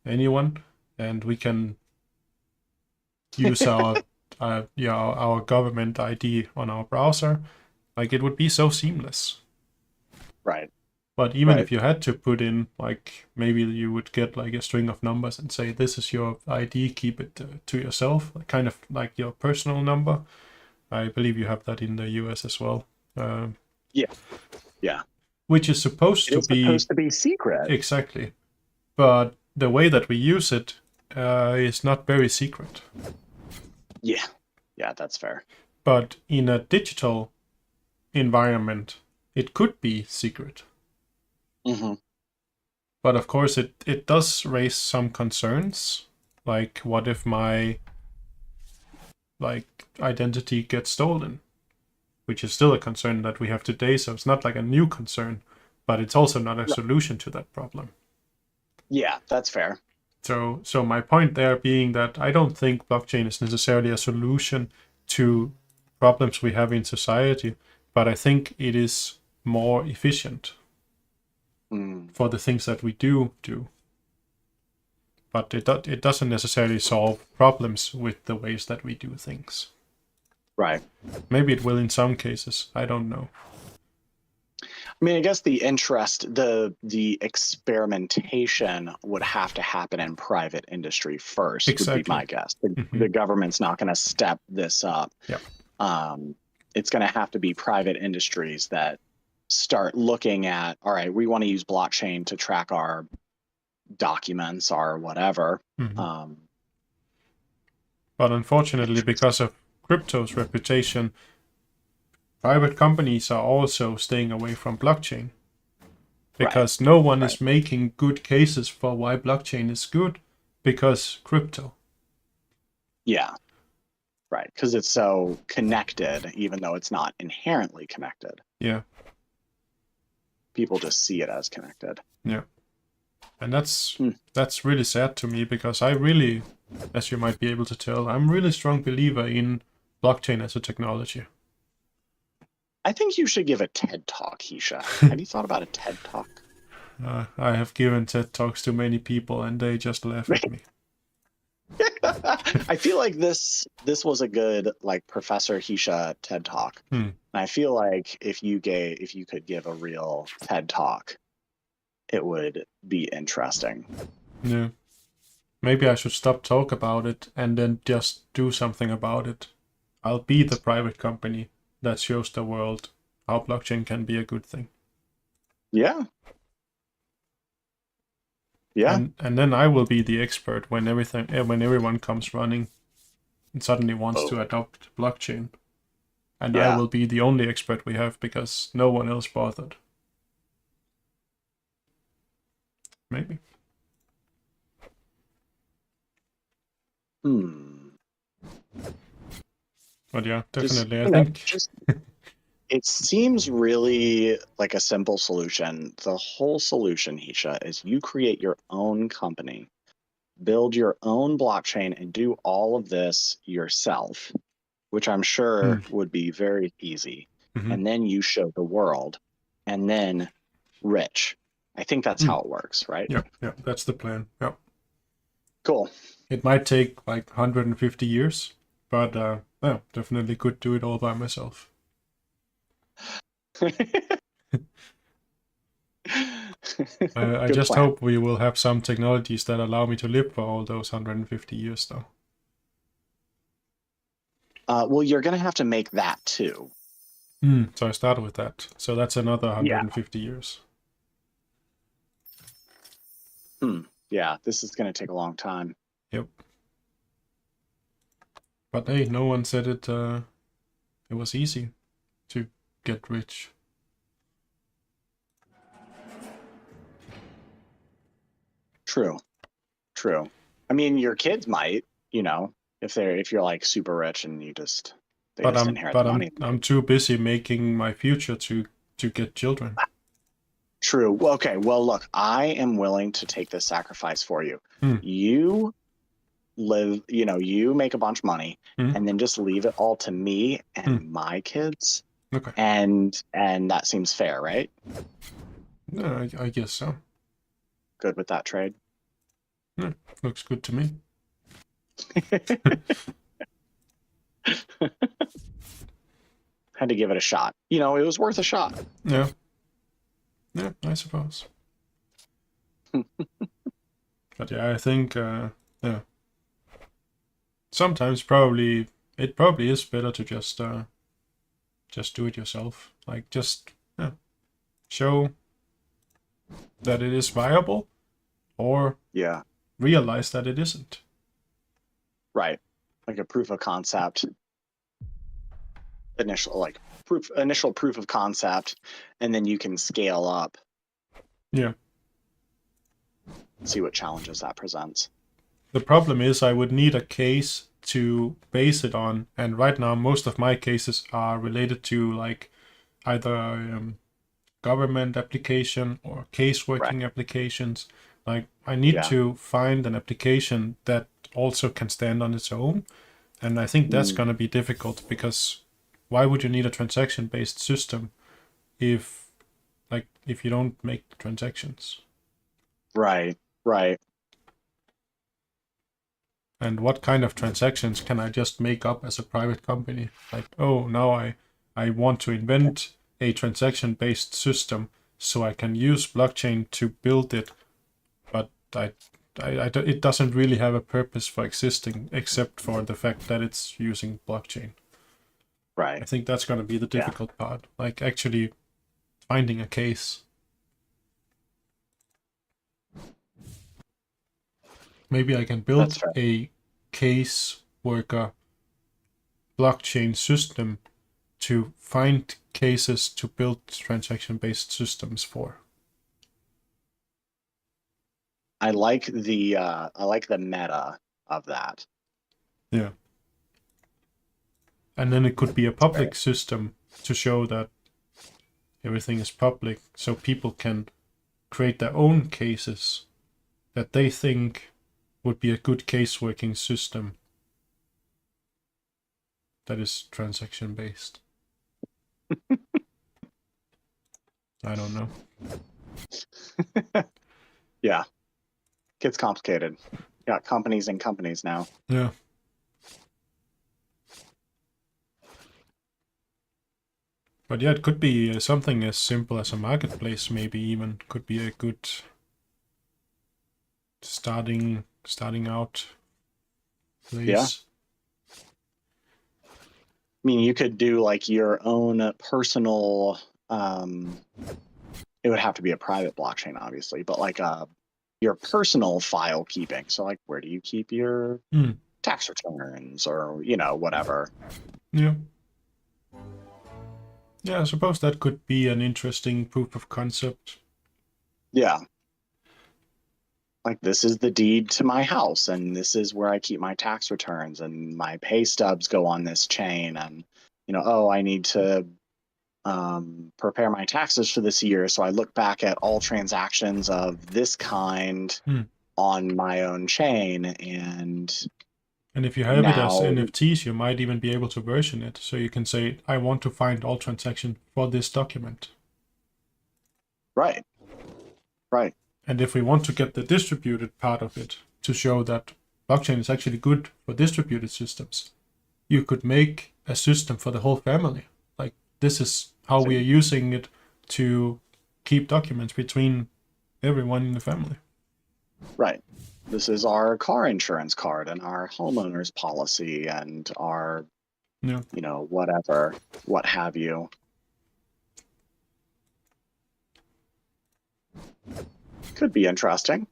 anyone and we can use our government ID on our browser. Like, it would be so seamless. Right. But even Right. if you had to put in, like, maybe you would get like a string of numbers and say, this is your ID, keep it to yourself, kind of like your personal number. I believe you have that in the US as well. Yeah. Which is supposed It's supposed to be secret. Exactly. But the way that we use it is not very secret. Yeah. Yeah, that's fair. But in a digital environment, it could be secret. Mm-hmm. But of course, it does raise some concerns. Like, what if my identity gets stolen? Which is still a concern that we have today. So it's not like a new concern, but it's also not a solution to that problem. Yeah, that's fair. So my point there being that I don't think blockchain is necessarily a solution to problems we have in society, but I think it is more efficient for the things that we do. But it doesn't necessarily solve problems with the ways that we do things. Right. Maybe it will in some cases. I don't know. I mean, I guess the experimentation would have to happen in private industry first, Exactly. would be my guess. The government's not going to step this up. Yep. It's going to have to be private industries that start looking at, all right, we want to use blockchain to track our documents or whatever. But unfortunately, because of crypto's reputation, private companies are also staying away from blockchain. Because no one is making good cases for why blockchain is good, because crypto. Yeah. Right. Because it's so connected, even though it's not inherently connected. Yeah. People just see it as connected. Yeah. And that's really sad to me, because I really, as you might be able to tell, I'm really strong believer in blockchain as a technology. I think you should give a TED Talk, Hisha. Have you thought about a TED Talk? I have given TED Talks to many people and they just laugh at me. I feel like this was a good, like, Professor Hisha TED Talk. And I feel like if you could give a real TED Talk, it would be interesting. Yeah. Maybe I should stop talk about it and then just do something about it. I'll be the private company that shows the world how blockchain can be a good thing. Yeah. Yeah. And then I will be the expert when everyone comes running and suddenly wants to adopt blockchain. And I will be the only expert we have because no one else bothered. maybe. But yeah, definitely. I think it seems really like a simple solution. The whole solution, Hisha, is you create your own company, build your own blockchain, and do all of this yourself, which I'm sure would be very easy. And then you show the world, and then rich. I think that's how it works, right? Yeah, that's the plan. Yeah. Cool. It might take like 150 years, but yeah, definitely could do it all by myself. I just hope we will have some technologies that allow me to live for all those 150 years, though. Well, you're going to have to make that too. So I started with that. So that's another 150 years. Yeah, this is going to take a long time. Yep. But hey, no one said it was easy to get rich. True. I mean, your kids might, if you're like super rich and you just inherit the money. I'm too busy making my future to get children. True. Well, okay. Well, look, I am willing to take this sacrifice for you. You live, you make a bunch of money and then just leave it all to me and my kids. Okay. And that seems fair, right? I guess so. Good with that trade? Looks good to me. Had to give it a shot. It was worth a shot. Yeah, I suppose. But yeah, I think yeah. Sometimes it probably is better to just do it yourself. Like just show that it is viable, or realize that it isn't. Right, like a proof of concept. Initial proof of concept, and then you can scale up. Yeah. See what challenges that presents. The problem is I would need a case to base it on, and right now most of my cases are related to like either government application or caseworking applications. Like I need to find an application that also can stand on its own, and I think that's going to be difficult, because why would you need a transaction-based system if you don't make the transactions? Right. And what kind of transactions can I just make up as a private company? Like, oh, now I want to invent a transaction-based system so I can use blockchain to build it, but it doesn't really have a purpose for existing except for the fact that it's using blockchain. Right. I think that's going to be the difficult part, like actually finding a case. Maybe I can build a case worker blockchain system to find cases to build transaction-based systems for. I like the meta of that. Yeah. And then it could be a public system to show that everything is public, so people can create their own cases that they think would be a good case working system that is transaction based. I don't know. Yeah. Gets complicated. Got companies and companies now. Yeah. But yeah, it could be something as simple as a marketplace, maybe even could be a good starting out place. Yeah. I mean, you could do like your own personal, it would have to be a private blockchain, obviously, but like your personal file keeping. So like, where do you keep your tax returns or, whatever. Yeah. Yeah, I suppose that could be an interesting proof of concept. Yeah. like this is the deed to my house, and this is where I keep my tax returns, and my pay stubs go on this chain, and oh, I need to prepare my taxes for this year, so I look back at all transactions of this kind on my own chain, and if you have it as now, NFTs, you might even be able to version it. So you can say, I want to find all transactions for this document. right. And if we want to get the distributed part of it to show that blockchain is actually good for distributed systems, you could make a system for the whole family. Like, this is how we are using it to keep documents between everyone in the family. Right. This is our car insurance card and our homeowner's policy and our, whatever, what have you. Could be interesting.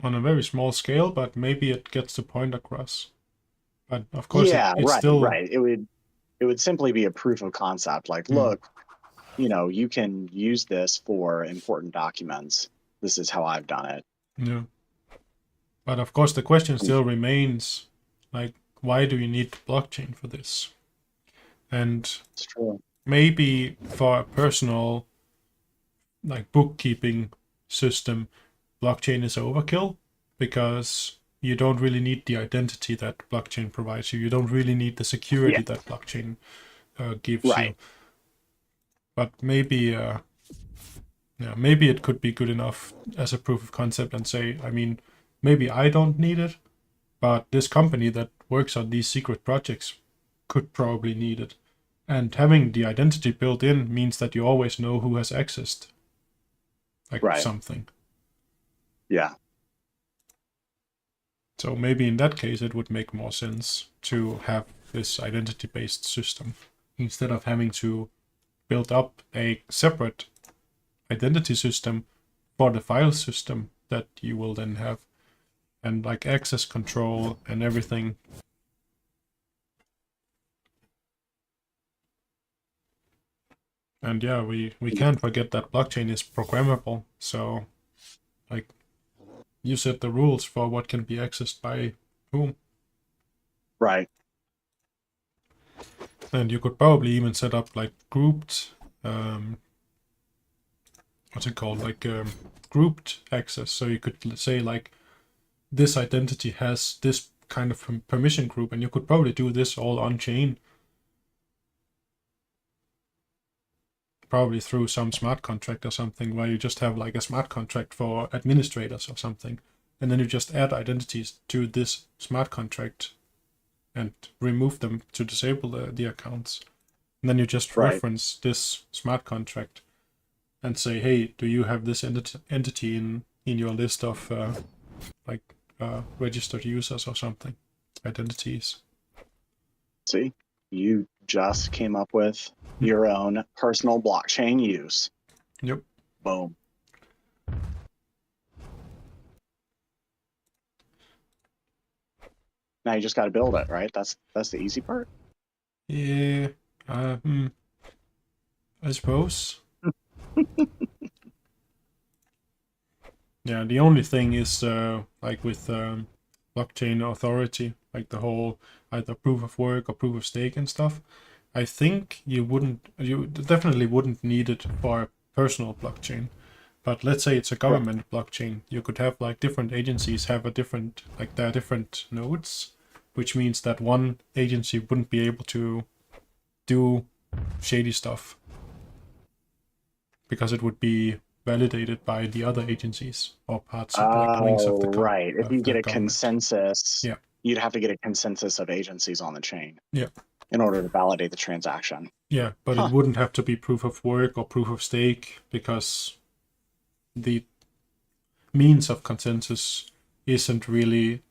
On a very small scale, but maybe it gets the point across. But of course, it's right, still right. It would simply be a proof of concept. Like, look, you can use this for important documents. This is how I've done it. Yeah. But of course, the question still remains, like, why do you need blockchain for this? And it's true. Maybe for a personal, like, bookkeeping system, blockchain is overkill, because you don't really need the identity that blockchain provides you. You don't really need the security that blockchain gives you. But maybe, maybe it could be good enough as a proof of concept and say, I mean, maybe I don't need it, but this company that works on these secret projects could probably need it. And having the identity built in means that you always know who has accessed something. Yeah. So maybe in that case, it would make more sense to have this identity-based system instead of having to build up a separate identity system for the file system that you will then have, and like access control and everything. And yeah, we can't forget that blockchain is programmable. So, like, you set the rules for what can be accessed by whom. Right. And you could probably even set up like grouped, what's it called? Like grouped access. So you could say like, this identity has this kind of permission group, and you could probably do this all on chain. Probably through some smart contract or something, where you just have like a smart contract for administrators or something, and then you just add identities to this smart contract and remove them to disable the accounts. And then you just reference this smart contract and say, hey, do you have this entity in your list of registered users or something, identities. See, you just came up with your own personal blockchain use. Yep. Boom. Now you just got to build it, right? That's the easy part. Yeah. I suppose. Yeah, the only thing is like with blockchain authority, like the whole either proof of work or proof of stake and stuff, I think you definitely wouldn't need it for a personal blockchain. But let's say it's a government blockchain, you could have like different agencies have a different, like there are different nodes, which means that one agency wouldn't be able to do shady stuff because it would be validated by the other agencies or parts of like wings of the right. If you get a government. Consensus, yeah, you'd have to get a consensus of agencies on the chain. Yeah. In order to validate the transaction. Yeah, but it wouldn't have to be proof of work or proof of stake, because the means of consensus isn't really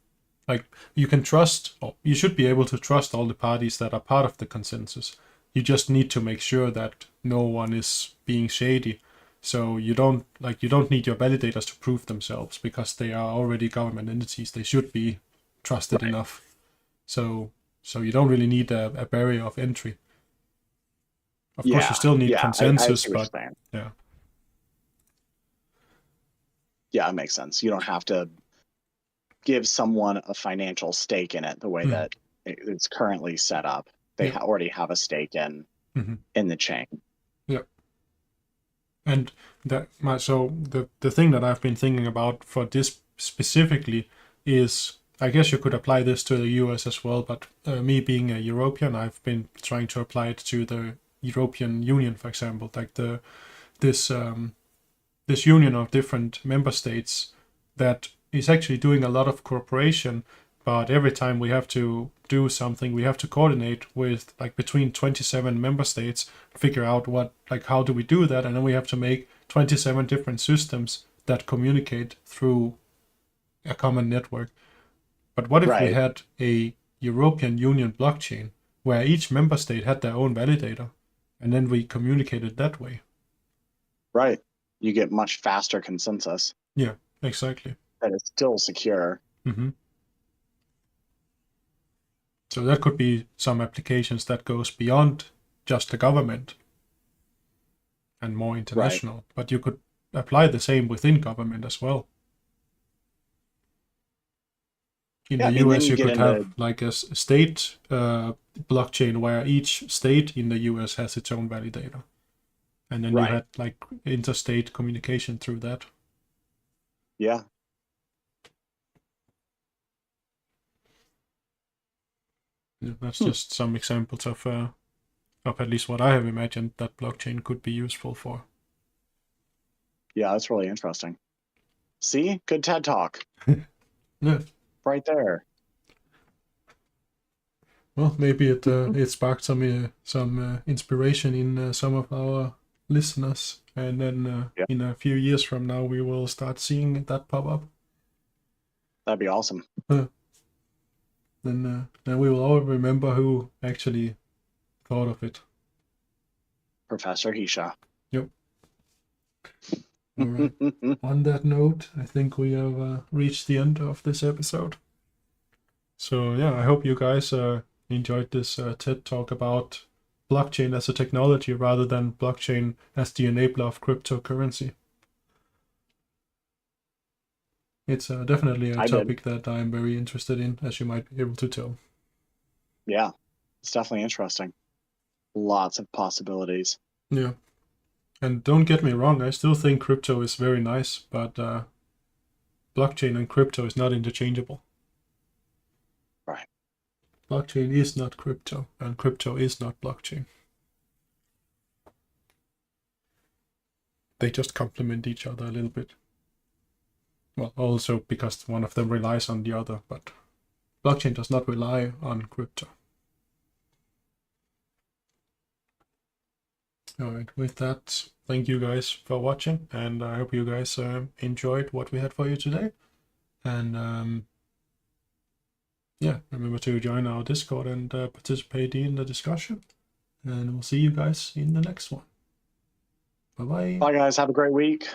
like, you can trust, or you should be able to trust all the parties that are part of the consensus. You just need to make sure that no one is being shady. So you don't need your validators to prove themselves, because they are already government entities. They should be trusted enough. So you don't really need a barrier of entry. Of course, you still need consensus, but yeah. Yeah, it makes sense. You don't have to give someone a financial stake in it the way that it's currently set up. They Yeah. already have a stake in the chain. And the thing that I've been thinking about for this specifically is, I guess you could apply this to the US as well, but me being a European, I've been trying to apply it to the European Union, for example, like this union of different member states that is actually doing a lot of cooperation, but every time we have to do something, we have to coordinate with like between 27 member states, figure out what, like, how do we do that, and then we have to make 27 different systems that communicate through a common network. But what if we Right. had a European Union blockchain where each member state had their own validator, and then we communicated that way? Right. You get much faster consensus Yeah, exactly. that is still secure. So that could be some applications that goes beyond just the government and more international, but you could apply the same within government as well. In Yeah, the I mean, then US, you you get could have like a state blockchain where each state in the US has its own validator. And then you Right. had like interstate communication through that. Yeah. Yeah, that's just some examples of at least what I have imagined that blockchain could be useful for. Yeah, that's really interesting. See? Good TED Talk. Yeah. Right there. Well, maybe it sparked some inspiration in some of our listeners, and then Yeah. in a few years from now, we will start seeing that pop up. That'd be awesome. Then we will all remember who actually thought of it. Professor Hisha. Yep. All right. On that note, I think we have reached the end of this episode. So yeah, I hope you guys enjoyed this TED Talk about blockchain as a technology rather than blockchain as the enabler of cryptocurrency. It's definitely a topic that I'm very interested in, as you might be able to tell. Yeah, it's definitely interesting. Lots of possibilities. Yeah. And don't get me wrong, I still think crypto is very nice, but blockchain and crypto is not interchangeable. Right. Blockchain is not crypto, and crypto is not blockchain. They just complement each other a little bit. Well, also because one of them relies on the other, but blockchain does not rely on crypto. Alright, with that, thank you guys for watching, and I hope you guys enjoyed what we had for you today. And yeah, remember to join our Discord and participate in the discussion. And we'll see you guys in the next one. Bye-bye. Bye, guys. Have a great week.